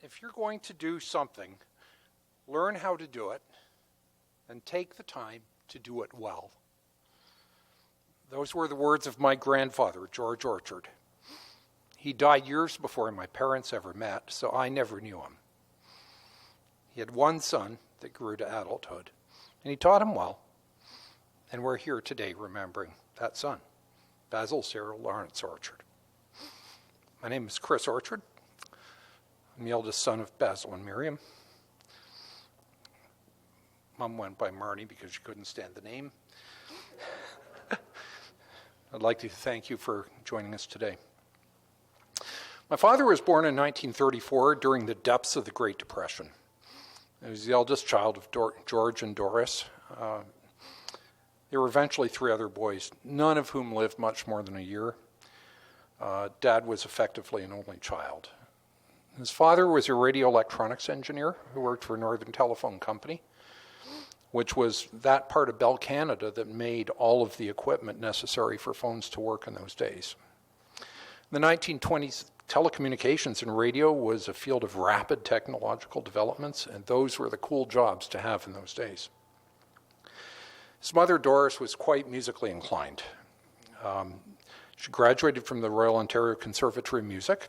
If you're going to do something, learn how to do it and take the time to do it well. Those were the words of my grandfather, George Orchard. He died years before my parents ever met, so I never knew him. He had one son that grew to adulthood, and he taught him well. And we're here today remembering that son, Basil Cyril Lawrence Orchard. My name is Chris Orchard. I'm the eldest son of Basil and Miriam. Mom went by Marnie because she couldn't stand the name. I'd like to thank you for joining us today. My father was born in 1934 during the depths of the Great Depression. He was the eldest child of George and Doris. There were eventually 3 other boys, none of whom lived much more than a year. Dad was effectively an only child. His father was a radio electronics engineer who worked for Northern Telephone Company, which was that part of Bell Canada that made all of the equipment necessary for phones to work in those days. In the 1920s, telecommunications and radio was a field of rapid technological developments, and those were the cool jobs to have in those days. His mother, Doris, was quite musically inclined. She graduated from the Royal Ontario Conservatory of Music.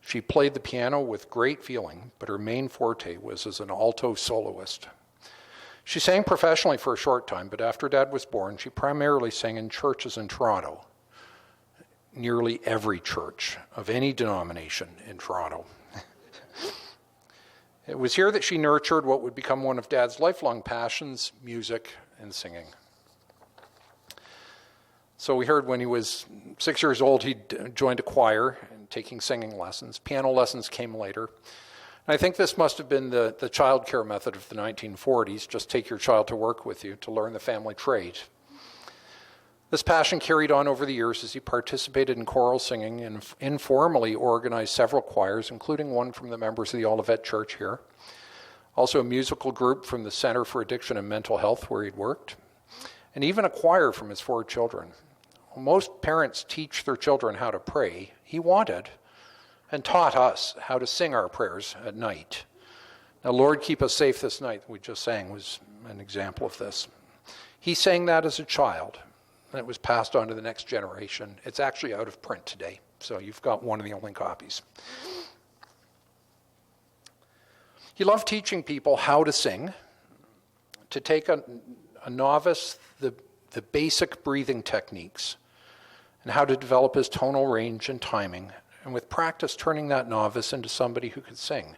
She played the piano with great feeling, but her main forte was as an alto soloist. She sang professionally for a short time, but after Dad was born, she primarily sang in churches in Toronto. Nearly every church of any denomination in Toronto. It was here that she nurtured what would become one of Dad's lifelong passions, music and singing. So we heard when he was 6 years old, he joined a choir and taking singing lessons. Piano lessons came later. And I think this must have been the child care method of the 1940s, just take your child to work with you to learn the family trade. This passion carried on over the years as he participated in choral singing and informally organized several choirs, including one from the members of the Olivet Church here. Also a musical group from the Center for Addiction and Mental Health where he'd worked, and even a choir from his 4 children. Most parents teach their children how to pray. He wanted and taught us how to sing our prayers at night. Now, Lord, keep us safe this night, we just sang, was an example of this. He sang that as a child, and it was passed on to the next generation. It's actually out of print today, so you've got one of the only copies. He loved teaching people how to sing, to take a novice the basic breathing techniques, and how to develop his tonal range and timing, and with practice turning that novice into somebody who could sing,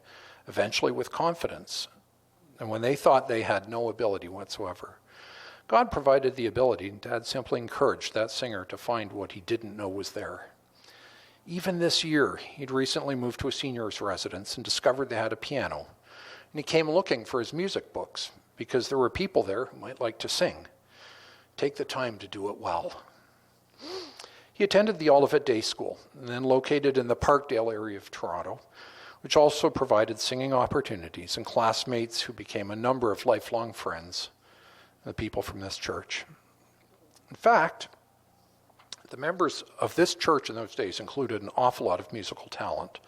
eventually with confidence, and when they thought they had no ability whatsoever. God provided the ability, and Dad simply encouraged that singer to find what he didn't know was there. Even this year, he'd recently moved to a senior's residence and discovered they had a piano, and he came looking for his music books because there were people there who might like to sing. Take the time to do it well. He attended the Olivet Day School, and then located in the Parkdale area of Toronto, which also provided singing opportunities and classmates who became a number of lifelong friends, the people from this church. In fact, the members of this church in those days included an awful lot of musical talent.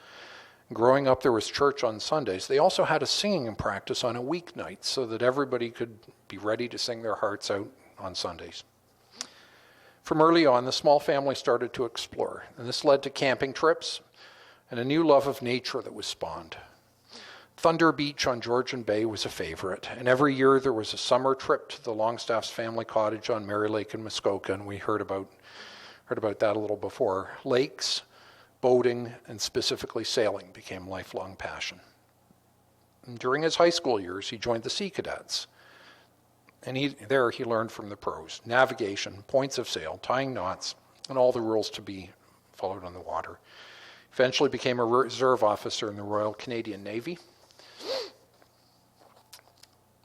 Growing up, there was church on Sundays. They also had a singing practice on a weeknight so that everybody could be ready to sing their hearts out on Sundays. From early on, the small family started to explore, and this led to camping trips and a new love of nature that was spawned. Thunder Beach on Georgian Bay was a favorite, and every year there was a summer trip to the Longstaff's family cottage on Mary Lake in Muskoka, and we heard about that a little before. Lakes, boating, and specifically sailing became lifelong passion. And during his high school years, he joined the Sea Cadets, and he learned from the pros: navigation, points of sail, tying knots, and all the rules to be followed on the water. Eventually became a reserve officer in the Royal Canadian Navy.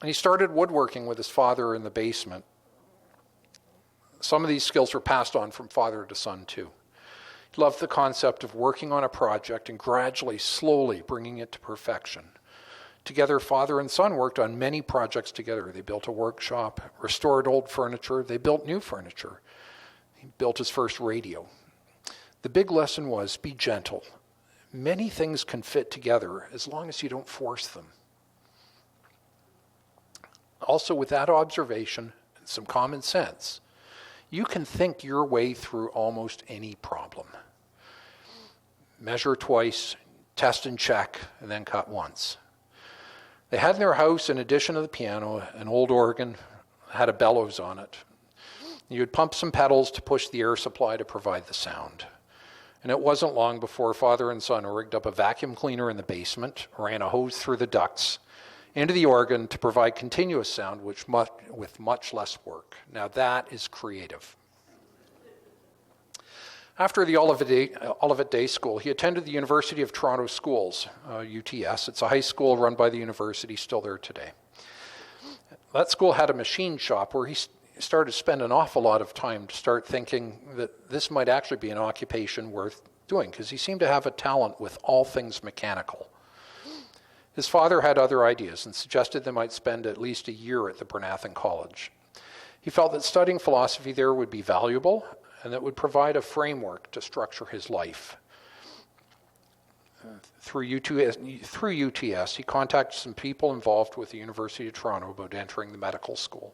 And he started woodworking with his father in the basement. Some of these skills were passed on from father to son too. He loved the concept of working on a project and gradually, slowly bringing it to perfection. Together, father and son worked on many projects together. They built a workshop, restored old furniture, they built new furniture. He built his first radio. The big lesson was be gentle, many things can fit together as long as you don't force them. Also, with that observation and some common sense, you can think your way through almost any problem. Measure twice, test and check, and then cut once. They had in their house, in addition to the piano, an old organ, had a bellows on it. You would pump some pedals to push the air supply to provide the sound. And it wasn't long before father and son rigged up a vacuum cleaner in the basement, ran a hose through the ducts into the organ to provide continuous sound with much less work. Now that is creative. After the Olivet Day School, he attended the University of Toronto Schools, UTS. It's a high school run by the university, still there today. That school had a machine shop where he started to spend an awful lot of time to start thinking that this might actually be an occupation worth doing, because he seemed to have a talent with all things mechanical. His father had other ideas and suggested they might spend at least a year at the Bernathen College. He felt that studying philosophy there would be valuable and that would provide a framework to structure his life. Through UTS, he contacted some people involved with the University of Toronto about entering the medical school.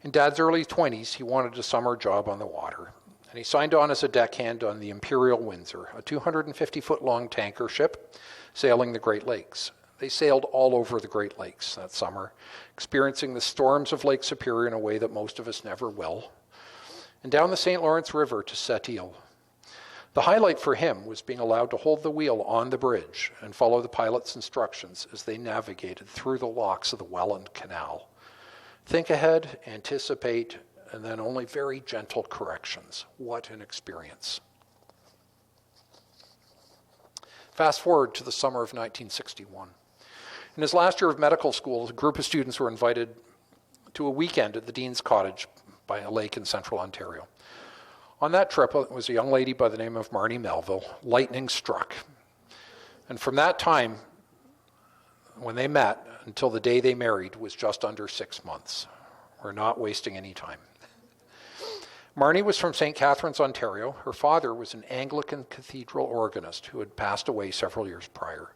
In Dad's early 20s, he wanted a summer job on the water, and he signed on as a deckhand on the Imperial Windsor, a 250-foot-long tanker ship sailing the Great Lakes. They sailed all over the Great Lakes that summer, experiencing the storms of Lake Superior in a way that most of us never will, and down the St. Lawrence River to Sept-Îles. The highlight for him was being allowed to hold the wheel on the bridge and follow the pilot's instructions as they navigated through the locks of the Welland Canal. Think ahead, anticipate, and then only very gentle corrections. What an experience. Fast forward to the summer of 1961. In his last year of medical school, a group of students were invited to a weekend at the Dean's Cottage by a lake in central Ontario. On that trip was a young lady by the name of Marnie Melville. Lightning struck. And from that time, when they met, until the day they married, was just under 6 months. We're not wasting any time. Marnie was from St. Catharines, Ontario. Her father was an Anglican cathedral organist who had passed away several years prior.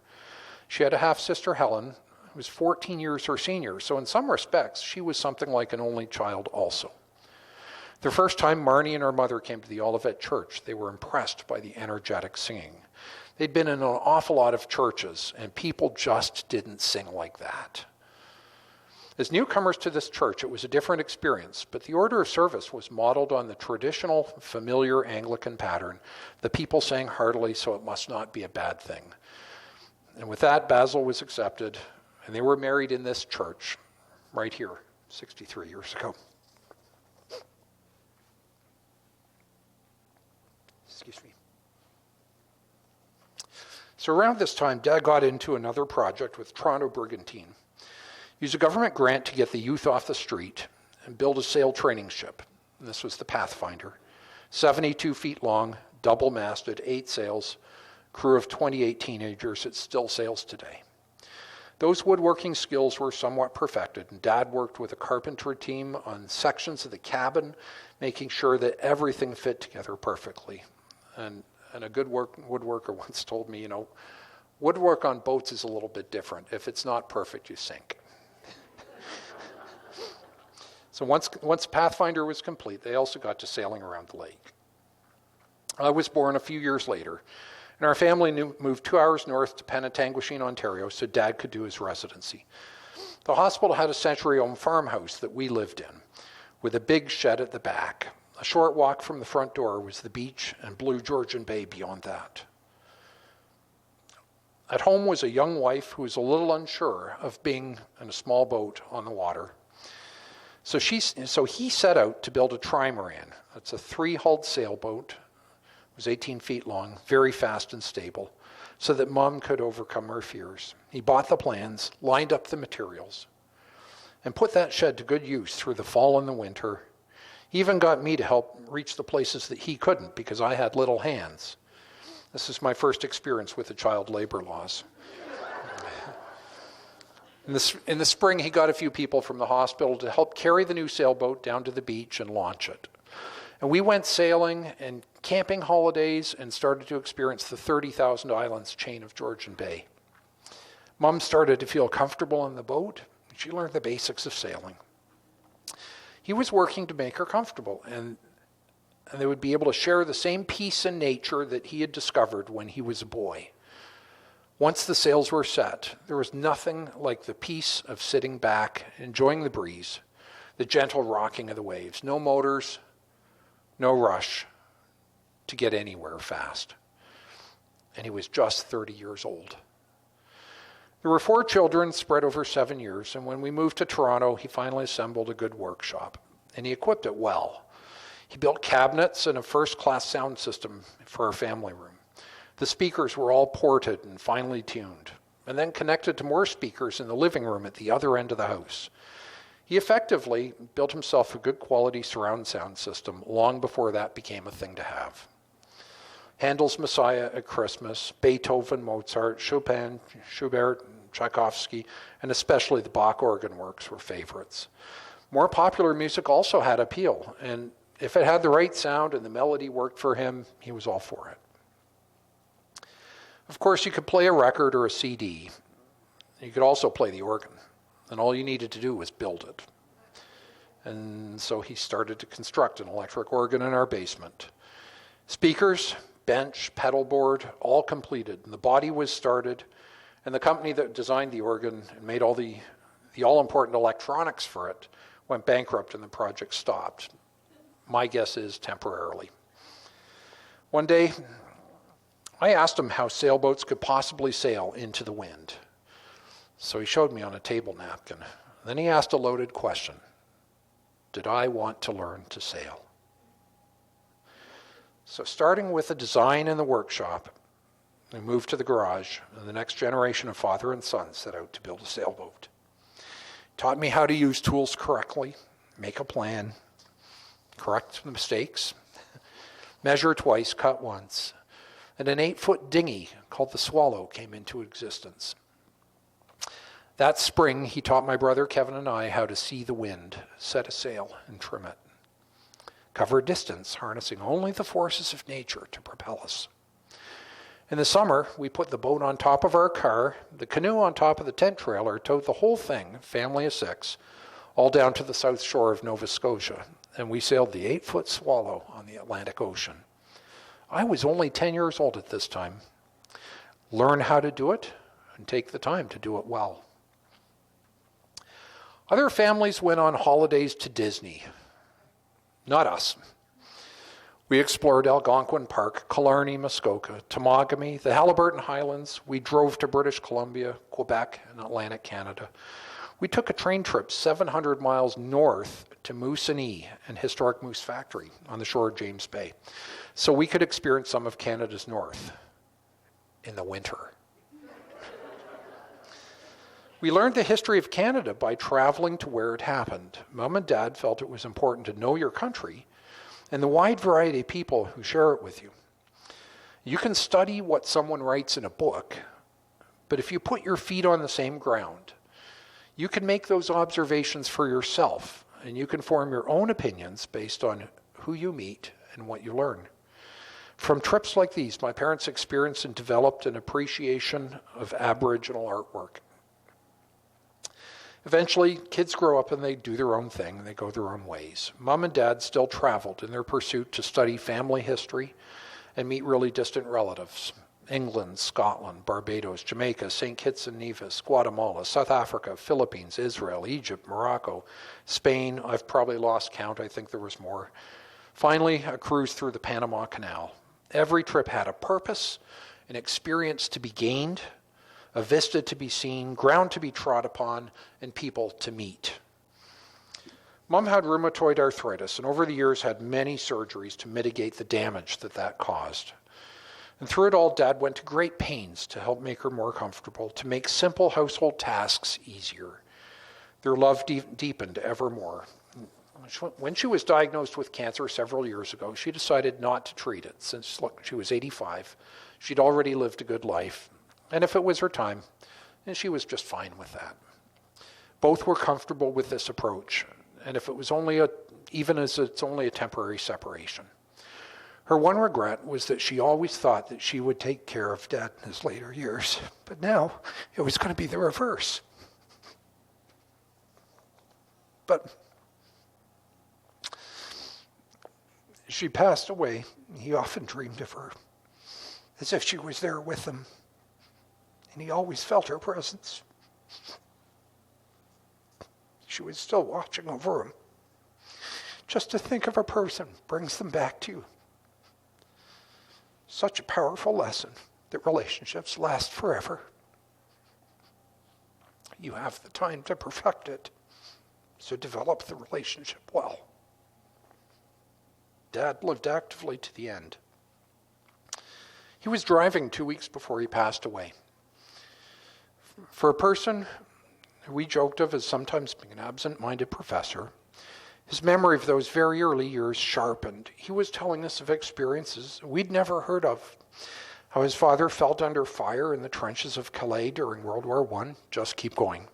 She had a half-sister, Helen, who was 14 years her senior, so in some respects, she was something like an only child also. The first time Marnie and her mother came to the Olivet Church, they were impressed by the energetic singing. They'd been in an awful lot of churches, and people just didn't sing like that. As newcomers to this church, it was a different experience, but the order of service was modeled on the traditional, familiar Anglican pattern. The people sang heartily, so it must not be a bad thing. And with that, Basil was accepted, and they were married in this church, right here, 63 years ago. Excuse me. So around this time, Dad got into another project with Toronto Brigantine. He used a government grant to get the youth off the street and build a sail training ship. And this was the Pathfinder. 72 feet long, double-masted, 8 sails, crew of 28 teenagers. It still sails today. Those woodworking skills were somewhat perfected, and Dad worked with a carpentry team on sections of the cabin, making sure that everything fit together perfectly. And a good woodworker once told me, woodwork on boats is a little bit different. If it's not perfect, you sink. So once Pathfinder was complete, they also got to sailing around the lake. I was born a few years later, and our family moved 2 hours north to Penetanguishene, Ontario, so Dad could do his residency. The hospital had a century-old farmhouse that we lived in, with a big shed at the back. A short walk from the front door was the beach and blue Georgian Bay beyond that. At home was a young wife who was a little unsure of being in a small boat on the water. So he set out to build a trimaran. It's a 3-hulled sailboat. It was 18 feet long, very fast and stable, so that Mom could overcome her fears. He bought the plans, lined up the materials, and put that shed to good use through the fall and the winter. He even got me to help reach the places that he couldn't because I had little hands. This is my first experience with the child labor laws. In the spring, he got a few people from the hospital to help carry the new sailboat down to the beach and launch it. And we went sailing and camping holidays and started to experience the 30,000 islands chain of Georgian Bay. Mom started to feel comfortable in the boat. She learned the basics of sailing. He was working to make her comfortable, and they would be able to share the same peace in nature that he had discovered when he was a boy. Once the sails were set, there was nothing like the peace of sitting back, enjoying the breeze, the gentle rocking of the waves. No motors, no rush to get anywhere fast. And he was just 30 years old. There were 4 children spread over 7 years, and when we moved to Toronto, he finally assembled a good workshop, and he equipped it well. He built cabinets and a first-class sound system for our family room. The speakers were all ported and finely tuned, and then connected to more speakers in the living room at the other end of the house. He effectively built himself a good quality surround sound system long before that became a thing to have. Handel's Messiah at Christmas, Beethoven, Mozart, Chopin, Schubert, Tchaikovsky, and especially the Bach organ works were favorites. More popular music also had appeal, and if it had the right sound and the melody worked for him, he was all for it. Of course, you could play a record or a CD. You could also play the organ, and all you needed to do was build it. And so he started to construct an electric organ in our basement. Speakers, bench, pedal board, all completed, and the body was started, and the company that designed the organ and made all the all-important electronics for it went bankrupt and the project stopped. My guess is temporarily. One day, I asked him how sailboats could possibly sail into the wind. So he showed me on a table napkin. Then he asked a loaded question. Did I want to learn to sail? So starting with the design in the workshop, we moved to the garage, and the next generation of father and son set out to build a sailboat. Taught me how to use tools correctly, make a plan, correct the mistakes, measure twice, cut once, and an 8-foot dinghy called the Swallow came into existence. That spring, he taught my brother Kevin and I how to see the wind, set a sail, and trim it. Cover a distance, harnessing only the forces of nature to propel us. In the summer, we put the boat on top of our car, the canoe on top of the tent trailer, towed the whole thing, family of 6, all down to the south shore of Nova Scotia, and we sailed the 8-foot Swallow on the Atlantic Ocean. I was only 10 years old at this time. Learn how to do it and take the time to do it well. Other families went on holidays to Disney. Not us. We explored Algonquin Park, Killarney, Muskoka, Temagami, the Haliburton Highlands. We drove to British Columbia, Quebec, and Atlantic Canada. We took a train trip 700 miles north to Moosonee and historic Moose Factory on the shore of James Bay, so we could experience some of Canada's north in the winter. We learned the history of Canada by traveling to where it happened. Mom and Dad felt it was important to know your country and the wide variety of people who share it with you. You can study what someone writes in a book, but if you put your feet on the same ground, you can make those observations for yourself, and you can form your own opinions based on who you meet and what you learn. From trips like these, my parents experienced and developed an appreciation of Aboriginal artwork. Eventually, kids grow up and they do their own thing, they go their own ways. Mom and Dad still traveled in their pursuit to study family history and meet really distant relatives. England, Scotland, Barbados, Jamaica, St. Kitts and Nevis, Guatemala, South Africa, Philippines, Israel, Egypt, Morocco, Spain. I've probably lost count, I think there was more. Finally, a cruise through the Panama Canal. Every trip had a purpose, an experience to be gained, a vista to be seen, ground to be trod upon, and people to meet. Mom had rheumatoid arthritis, and over the years had many surgeries to mitigate the damage that caused. And through it all, Dad went to great pains to help make her more comfortable, to make simple household tasks easier. Their love deepened ever more. When she was diagnosed with cancer several years ago, she decided not to treat it. Since she was 85, she'd already lived a good life. And if it was her time, and she was just fine with that. Both were comfortable with this approach, and if it was even as it's only a temporary separation. Her one regret was that she always thought that she would take care of Dad in his later years, but now it was going to be the reverse. But she passed away. He often dreamed of her, as if she was there with him, and he always felt her presence. She was still watching over him. Just to think of a person brings them back to you. Such a powerful lesson that relationships last forever. You have the time to perfect it, so develop the relationship well. Dad lived actively to the end. He was driving 2 weeks before he passed away. For a person who we joked of as sometimes being an absent-minded professor, his memory of those very early years sharpened. He was telling us of experiences we'd never heard of. How his father felt under fire in the trenches of Calais during World War I. Just keep going.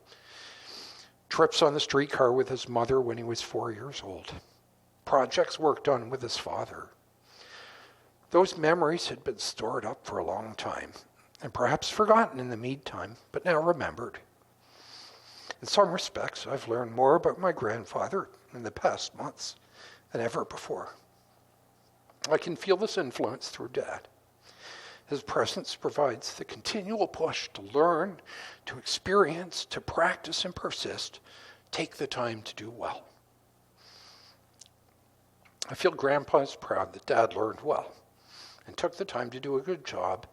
Trips on the streetcar with his mother when he was 4 years old. Projects worked on with his father. Those memories had been stored up for a long time, and perhaps forgotten in the meantime, but now remembered. In some respects, I've learned more about my grandfather in the past months than ever before. I can feel this influence through Dad. His presence provides the continual push to learn, to experience, to practice and persist. Take the time to do well. I feel Grandpa is proud that Dad learned well and took the time to do a good job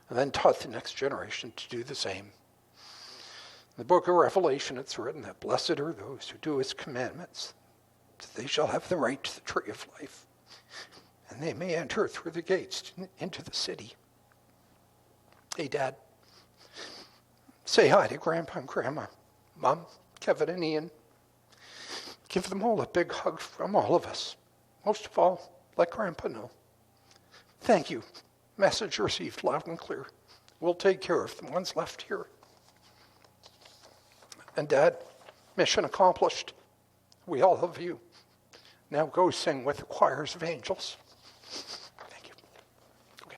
and then taught the next generation to do the same. In the book of Revelation, it's written that blessed are those who do his commandments, that they shall have the right to the tree of life, and they may enter through the gates into the city. Hey, Dad, say hi to Grandpa and Grandma, Mom, Kevin, and Ian. Give them all a big hug from all of us. Most of all, let Grandpa know. Thank you. Message received loud and clear. We'll take care of the ones left here. And Dad, mission accomplished. We all love you. Now go sing with the choirs of angels.